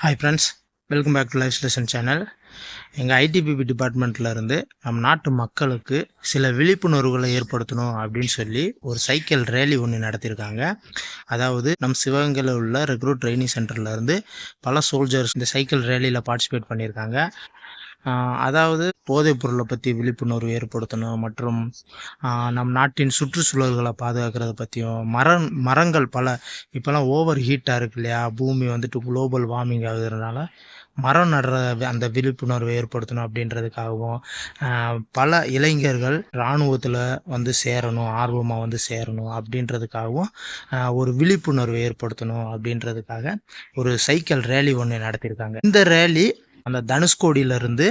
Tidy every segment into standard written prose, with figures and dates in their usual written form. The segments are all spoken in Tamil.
Hi friends, welcome back to life lesson channel. எங்கள் ஐடிபிபி டிபார்ட்மெண்ட்டில் இருந்து நம் நாட்டு மக்களுக்கு சில விழிப்புணர்வுகளை ஏற்படுத்தணும் அப்படின்னு சொல்லி ஒரு சைக்கிள் ரேலி ஒன்று நடத்தியிருக்காங்க. அதாவது நம் சிவகங்கையில் உள்ள ரெக்ரூட் ட்ரைனிங் சென்டர்லேருந்து பல சோல்ஜர்ஸ் இந்த சைக்கிள் ரேலியில் பார்ட்டிசிபேட் பண்ணியிருக்காங்க. அதாவது போதைப் பொருளை பற்றி விழிப்புணர்வு ஏற்படுத்தணும் மற்றும் நம் நாட்டின் சுற்றுச்சூழல்களை பாதுகாக்கிறத பற்றியும் மரங்கள் இப்போல்லாம் ஓவர் ஹீட்டாக இருக்கு இல்லையா, பூமி வந்துட்டு குளோபல் வார்மிங் ஆகுறதுனால மரம் நடுற அந்த விழிப்புணர்வை ஏற்படுத்தணும் அப்படின்றதுக்காகவும் பல இளைஞர்கள் இராணுவத்தில் ஆர்வமாக சேரணும் அப்படின்றதுக்காகவும் ஒரு விழிப்புணர்வை ஏற்படுத்தணும் அப்படின்றதுக்காக ஒரு சைக்கிள் ரேலி ஒன்று நடத்தியிருக்காங்க. இந்த ரேலி அந்த தனுஷ்கோடியிலிருந்து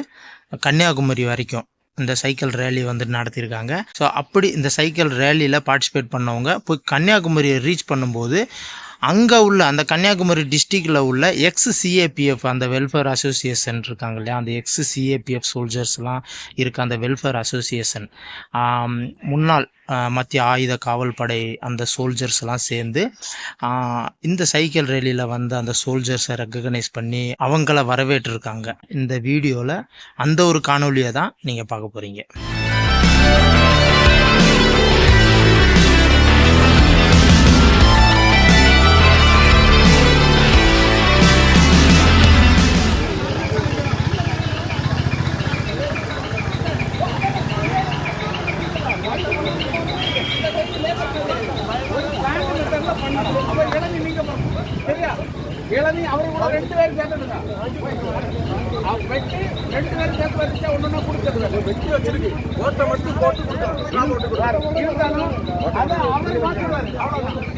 கன்னியாகுமரி வரைக்கும் இந்த சைக்கிள் ரேலி நடத்தியிருக்காங்க. ஸோ அப்படி இந்த சைக்கிள் ரேலியில் பார்ட்டிசிபேட் பண்ணவங்க போய் கன்னியாகுமரியை ரீச் பண்ணும்போது அங்கே உள்ள அந்த கன்னியாகுமரி டிஸ்ட்ரிக்டில் உள்ள எக்ஸ்-சிஏபிஎஃப் அந்த வெல்ஃபேர் அசோசியேஷன் இருக்காங்க இல்லையா, அந்த எக்ஸ்-சிஏபிஎஃப் சோல்ஜர்ஸ்லாம் இருக்க அந்த வெல்ஃபேர் அசோசியேஷன் முன்னாள் மத்திய ஆயுத காவல் படை அந்த சோல்ஜர்ஸ்லாம் சேர்ந்து இந்த சைக்கிள் ரேலியில் அந்த சோல்ஜர்ஸை ரெக்கக்னைஸ் பண்ணி அவங்கள வரவேற்றிருக்காங்க. இந்த வீடியோவில் அந்த ஒரு காணொலியை தான் நீங்கள் பார்க்க போகிறீங்க. இளநீ அவரு கூட 2 பேர் சேர்த்துடுங்க. வெட்டி 2 பேர் சேர்த்து வச்சா ஒண்ணுன்னா கொடுத்துருங்க. வெட்டி வச்சிருக்கு, ஓட்டை மட்டும் போட்டு இருந்தாலும் அதை அவரு மாற்றுவாரு. அவ்வளவுதான்.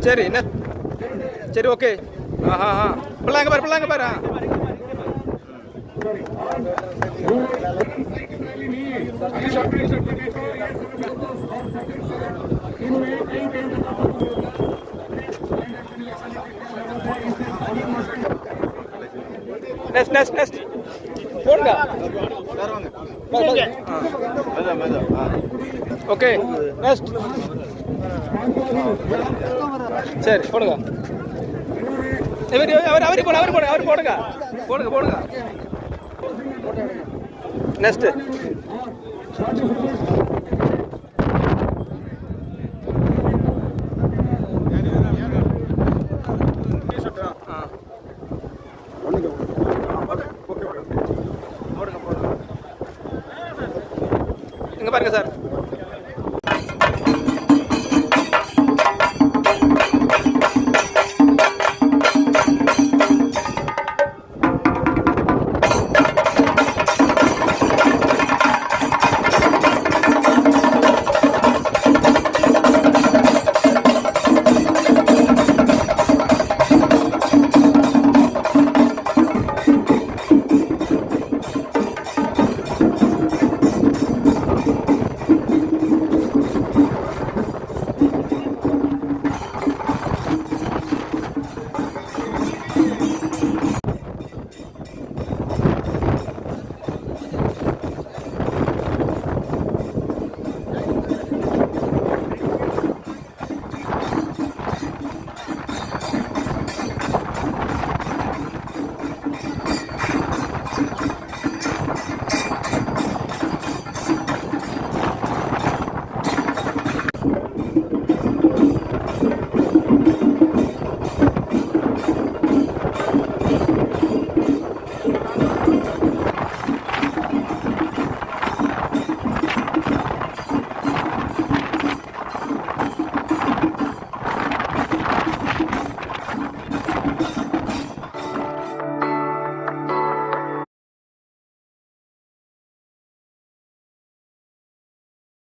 சரி சரி ஓகே. பிள்ளைங்க பாரு. நெக்ஸ்ட் போடுங்க. Okay next. சரி போடுங்க. அவர் போடுங்க. நெக்ஸ்ட். இங்க பாருங்க சார்.